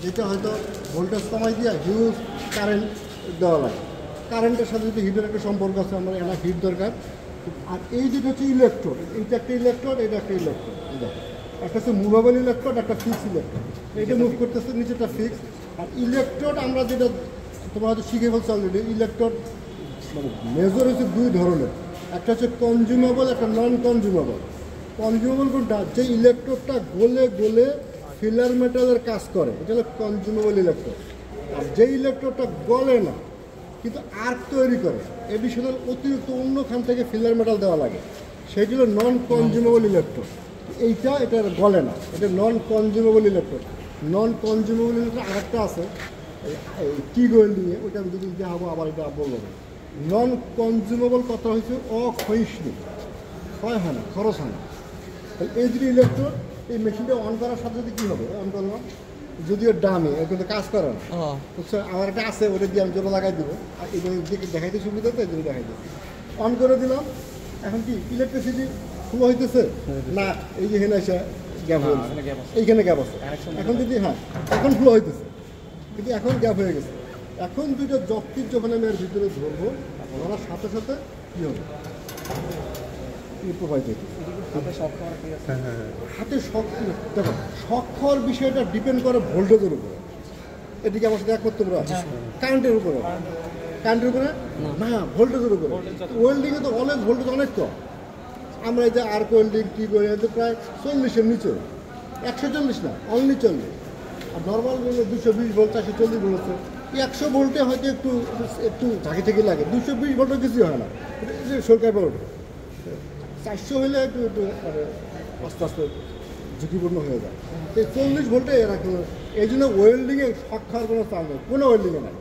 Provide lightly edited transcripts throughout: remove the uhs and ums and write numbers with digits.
যেটা হয়তো ভোল্টেজ কমাই দিয়ে হিউজ কারেন্ট দেওয়া লাগে। কারেন্টের সাথে যদি হিটের একটা সম্পর্ক আছে, আমার এনা হিট দরকার। আর এই যেটা হচ্ছে ইলেকট্রোড, এইটা একটা ইলেকট্রোড, এটা একটা ইলেকট্রোড। একটা হচ্ছে মুভেবল ইলেকট্রোড, একটা ফিক্স ইলেকট্রোড। এইটা মুভ করতেছে, নিচেটা ফিক্স। আর ইলেকট্রোড আমরা যেটা তোমরা হয়তো শিখে ফেলছো অলরেডি, ইলেকট্রোড মানে মেজর হচ্ছে দুই ধরনের, একটা হচ্ছে কনজিউমেবল, একটা নন কনজিউমেবল। কনজিউমেবল কোনটা? যে ইলেকট্রোডটা গলে গলে ফিলার মেটালের কাজ করে, এটা হলো কনজিউমেবল ইলেকট্রোড। আর যে ইলেকট্রোডটা গলে না কিন্তু আর্ক তৈরি করে, এডিশনাল অতিরিক্ত অন্য খান থেকে ফিলার মেটাল দেওয়া লাগে, সেটি হলো নন কনজিউমেবল ইলেকট্রোড। এটা গলে না, এটা নন কনজিউমেবল ইলেকট্রোড। নন কনজিউমেবল ইলেকট্রোড আরেকটা আছে টিগ ওয়েল্ডিংয়ে, ওইটা আমি যদি দেখাবো আবার এটা বলবো না। নন কনজিউমেবল কথা হচ্ছে অক্ষয়িষ্ণু, ক্ষয় হয় না, খরচ হয় না। তাহলে এই যদি ইলেকট্রোড, এই মেশিনটা অন করার সাথে সাথে কী হবে? অন করলাম, যদিও দামি, কিন্তু কাজ করে না, বুঝছো? আমার একটা আছে, ওটা দিয়ে আমি জোরে লাগাই দেবো। আর এই দিকে দেখাইতে সুবিধা, তো এই জন্য দেখাই দিচ্ছি। অন করে দিলাম, এখন কি ইলেকট্রিসিটি ফ্লো হইতেছে না? এই যে এখানে এসে গ্যাপ হয়ে গেছে, এইখানে গ্যাপ আছে। এখন যদি এখন ফ্লো হইতেছে, কিন্তু এখন গ্যাপ হয়ে গেছে। এখন দুইটা জবটির যখন আমি এর ভিতরে ধরবো, ধরার সাথে সাথে কী হবে? প্রোভাইড হইতেছে। হাতে শক, দেখো শক খাওয়ার বিষয়টা ডিপেন্ড করে ভোল্টেজের উপরে। এদিকে আমার সাথে একমাত্র তোমরা কারেন্টের উপরে, কারেন্টের উপরে না, ভোল্টেজের উপরে। ওয়েল্ডিংয়ে তো অনেক ভোল্টেজ, অনেক কম। আমরা এই যে আর্ক ওয়েল্ডিং কী করি, প্রায় 40-এর নিচে, 140 না, অনলি 40। আর নর্মাল 220 ভোল্ট, 440 ভোল্ট আছে। 100 ভোল্টে হয়তো একটু একটু ঝাঁকি ঝাঁকি লাগে, 220 ভোল্টও কিছু হয় না, সরকার পড়ে। 400 হলে একটু একটু মানে আস্তে আস্তে ঝুঁকিপূর্ণ হয়ে যায়। এই 40 ভোল্টে এরা এই জন্য ওয়েল্ডিংয়ে শক খাওয়ার কোনো চাল নেই, কোনো ওয়েল্ডিংয়ে নাই,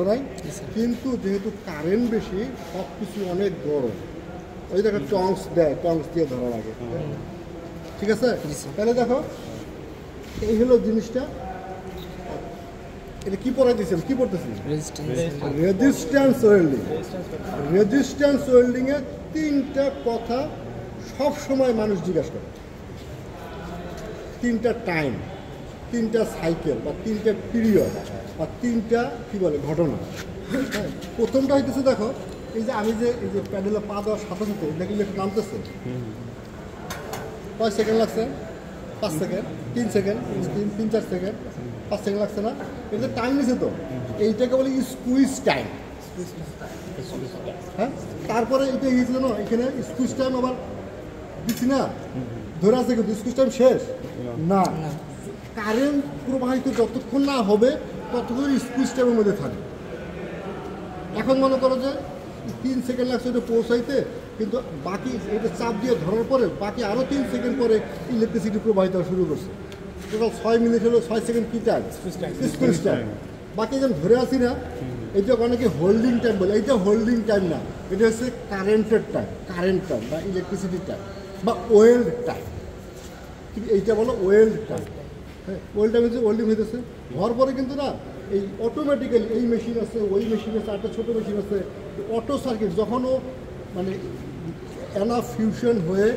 নাই। কিন্তু যেহেতু কারেন্ট বেশি, সব কিছু অনেক গরম, ওই দেখো টংস দেয়, টংস দিয়ে ধরা লাগে, ঠিক আছে? তাহলে দেখো এই হলো জিনিসটা। এটা কি পড়াই দিয়েছিলাম, কি পড়তেছি? Resistance welding. রেজিস্ট্যান্স ওয়েল্ডিংয়ে 3টা কথা সব সময় মানুষ জিজ্ঞাসা করে। 3টা টাইম, 3টা সাইকেল, বা 3টা পিরিয়ড, বা 3টা কী বলে ঘটনা। প্রথমটা হইতেছে, দেখো এই যে আমি যে এই যে প্যাডেলে পা দেওয়ার সাথে সাথে দেখি একটু নামতেছে, কয় সেকেন্ড লাগছে? 5 সেকেন্ড, 3 সেকেন্ড, 3-4 সেকেন্ড, 5 সেকেন্ড লাগছে না? এটা টাইম নিছে তো, এইটাকে বলে স্কুইজ টাইম। হ্যাঁ, তারপরে এটা গিয়েছিল না, এখানে স্কুইজ টাইম আবার দিচ্ছি না, ধরে আছে, কিন্তু স্কুইজ টাইম শেষ না। কারেন্ট প্রবাহিত যতক্ষণ না হবে ততক্ষণ স্কুইজ টাইমের মধ্যে থাকবে। এখন মনে করো যে 3 সেকেন্ড লাগছে এটা পৌঁছাইতে, কিন্তু বাকি এটা চাপ দিয়ে ধরার পরে বাকি আরও 3 সেকেন্ড পরে ইলেকট্রিসিটি প্রবাহিত শুরু করছে। টোটাল 6 মিনিট হলো, 6 সেকেন্ড কী টাইম? Squeeze time. বাকি যখন ধরে আসি না, এইটা অনেকে হোল্ডিং টাইম বলে, এইটা হোল্ডিং টাইম না, এটা হচ্ছে কারেন্টের টাইম, কারেন্ট টাইম বা ইলেকট্রিসিটির টাইম বা ওয়েল্ড টাইম। ঠিক এইটা বলো ওয়েল্ড টাইম। হ্যাঁ, ওয়েল্ড টাইম হচ্ছে ওয়েল্ডিং হইতেছে, হওয়ার পরে কিন্তু না এই অটোমেটিক্যালি এই মেশিন আছে, ওই মেশিন আছে, একটা ছোটো মেশিন আছে, অটো সার্কিট যখনও মানে এনাফ ফিউশন হয়ে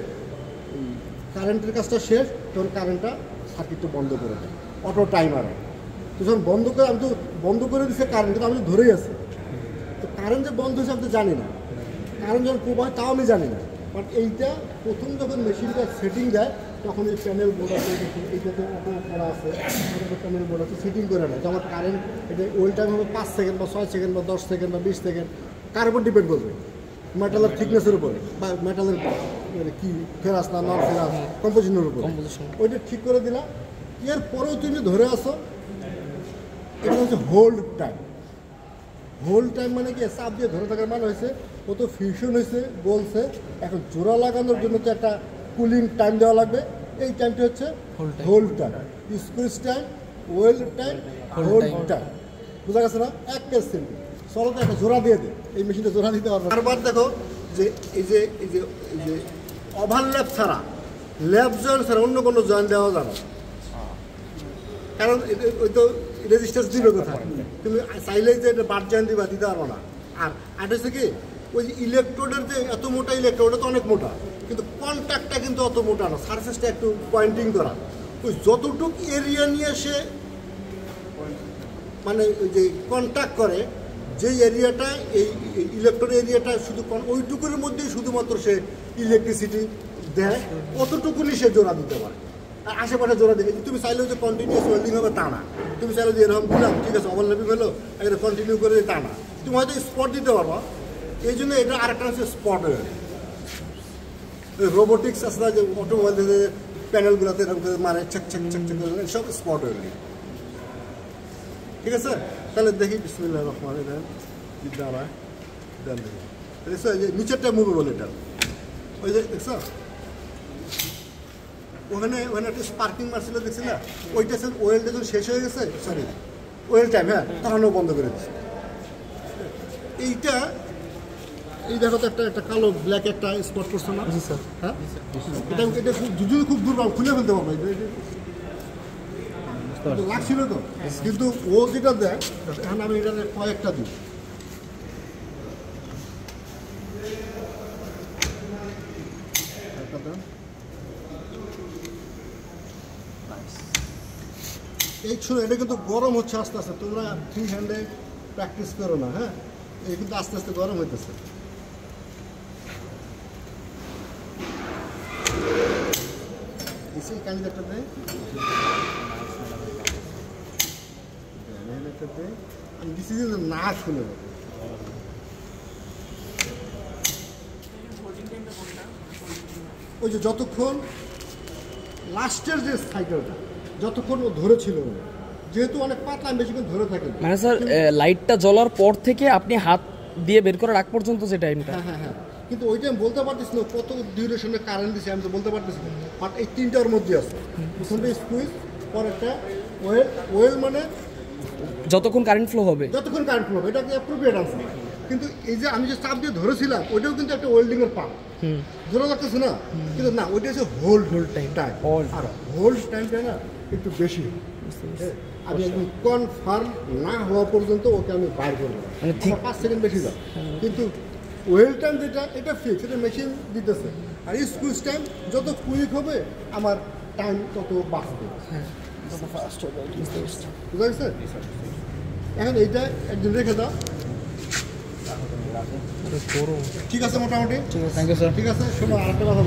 কারেন্টের কাজটা শেষ, তখন কারেন্টটা সার্কিটটা বন্ধ করে দেয়, অটো টাইমার। তো যখন বন্ধ করে, আমি তো বন্ধ করে দিচ্ছে কারেন্ট, কিন্তু আমি তো ধরেই আছি, তো কারেন্ট যে বন্ধ হয়েছে আমি তো জানি না, কারেন্ট যখন প্রবাহ তাও আমি জানি না। বাট এইটা প্রথম যখন মেশিনটা সেটিং দেয়, তখন এই প্যানেল বোর্ড আছে, এইটাতে অটো করা আছে, প্যানেল বোর্ড আছে, সেটিং করে নেয় যে আমার কারেন্ট এটা ওই টাইম হবে 5 সেকেন্ড বা 6 সেকেন্ড বা 10 সেকেন্ড বা 20 সেকেন্ড, কার উপর ডিপেন্ড করবে? মেটালের থিকনেসের উপরে, বা মেটালের মানে কি ফেরাস না নন ফেরাস, কম্পোজিশনের উপরে ওইটা ঠিক করে দিলাম। এরপরেও তুমি ধরে আসো, এটা হচ্ছে হোল্ড টাইম। হোল্ড টাইম মানে কি? চাপ দিয়ে ধরে থাকার মানে হয়েছে ও তো ফিউশন হয়েছে, বলছে এখন জোড়া লাগানোর জন্য তো একটা কুলিং টাইম দেওয়া লাগবে, এই টাইমটা হচ্ছে hold time. Squeeze time, weld time, hold time. বোঝা গেছে না? এক কেস সিম্পল। চলো তো একটা জোড়া দিয়ে দে, এই মেশিনটা জোড়া দিতে পারবো। বারবার দেখো যে এই যে এই যে এই যে ওভারল্যাপ ছাড়া, ল্যাপ জয়েন্ট ছাড়া অন্য কোনো জয়েন্ট দেওয়া যাবে না, কারণ ওই তো রেজিস্ট্যান্স দিবে কোথায়? তুমি চাইলেই যে এটা বাদ জয়েন্ট দিবা, দিতে পারবো না। আর এটা হচ্ছে কি, ওই যে ইলেকট্রোডের যে এত মোটা ইলেকট্রোড, ওটা তো অনেক মোটা, কিন্তু কন্ট্যাক্টটা কিন্তু অত মোটা না, সারফেসটা একটু পয়েন্টিং করা, ওই যতটুকু এরিয়া নিয়ে সে মানে ওই যে কন্ট্যাক্ট করে, যেই এরিয়াটা এই ইলেকট্রন এরিয়াটা শুধু ওইটুকুর মধ্যেই শুধুমাত্র সে ইলেকট্রিসিটি দেয়, অতটুকুনি সে জোড়া দিতে পারে। আর আশেপাশে জোড়া দিলে তুমি চাইলেও যে কন্টিনিউস ওয়েল্ডিং হবে তা না, তুমি চাইলে যে এরকম দিলাম ঠিক আছে ওভারল্যাপিং হলো এটা কন্টিনিউ করে তা না, তুমি হয়তো স্পট দিতে পারবা। এই জন্য এটা আরেকটা হচ্ছে স্পট ওয়েল্ডিং। রোবোটিক্স আছে না, যে অটোমোবাইল থেকে প্যানেলগুলোতে এরকম করে মারে চেক চেক চেক চেক করে, সব স্পট ওয়েল্ডিং। ঠিক আছে, তাহলে দেখি বিসমিল্লাহির রহমানির রহিম দাঁড়ায় দেন দেখি দেখছো এই যে নিচেরটা মুভেবল, এটা ওই যে দেখছো ওখানে ওখানে একটা স্পার্কিং মারছিল দেখছি না, ওইটা ওয়েলটা যখন শেষ হয়ে গেছে, সরি ওয়েল টাইম, হ্যাঁ তখনও বন্ধ করে দিচ্ছে। এইটা এই দেখো তো একটা কালো ব্ল্যাক একটা স্পট করছে না, হ্যাঁ এটা এটা যদি খুব দুর্বল খুলে ফেলতে পারবো, লাগছিল তো, কিন্তু ও যেটা দেয় এখন আমি এটা কয়েকটা দিই। এই শুনো, এটা কিন্তু গরম হচ্ছে আস্তে আস্তে, তোমরা ফ্রি হ্যান্ডে প্র্যাকটিস করো না, হ্যাঁ এই কিন্তু আস্তে আস্তে গরম হইতেছে। এসে কানি একটা দেয়, আমি ডিসিশন না শুনে ওই যে যতক্ষণ লাস্টের যে সাইকেলটা যতক্ষণ ও ধরেছিল, যেহেতু অনেক পাতলা বেশিক্ষণ ধরে থাকে, মানে স্যার লাইটটা জ্বলার পর থেকে আপনি হাত দিয়ে বের করার আগ পর্যন্ত যে টাইমটা, হ্যাঁ হ্যাঁ হ্যাঁ, কিন্তু ওই টাইম বলতে পারতেছি না কত ডিউরেশনে কারেন্ট দিচ্ছে, আমি তো বলতে পারতেছি না, বাট এই তিনটার মধ্যে আছে। প্রথমটা স্কুইজ, পর একটা ওয়েল, ওয়েল মানে যতক্ষণ কারেন্ট ফ্লো হবে, যতক্ষণ কারেন্ট ফ্লো হবে, এটা অ্যাপ্রোপ্রিয়েট আনসার। কিন্তু এই যে আমি যে চাপ দিয়ে ধরেছিলাম ওইটাও কিন্তু একটা ওয়েল্ডিং এর পাম্প, ধরে রাখতেছে না, কিন্তু না ওইটা হচ্ছে হোল্ড টাইম, আর হোল্ড টাইমটা না একটু বেশি। আমি একদম কনফার্ম না হওয়া পর্যন্ত ওকে আমি বাইর করবো, মানে 5 সেকেন্ড বেশি যাও, কিন্তু ওয়েল টাইম যেটা এটা ফিক্স, এটা মেশিন দিতেছে। আর স্কুইজ টাইম যত কুইক হবে আমার টাইম তত বাঁচবে, বুঝা গেছে? এখন এইটা একদিন রেখে দাও, ঠিক আছে মোটামুটি, থ্যাংক ইউ স্যার। ঠিক আছে। শোনো আরেকটা কথা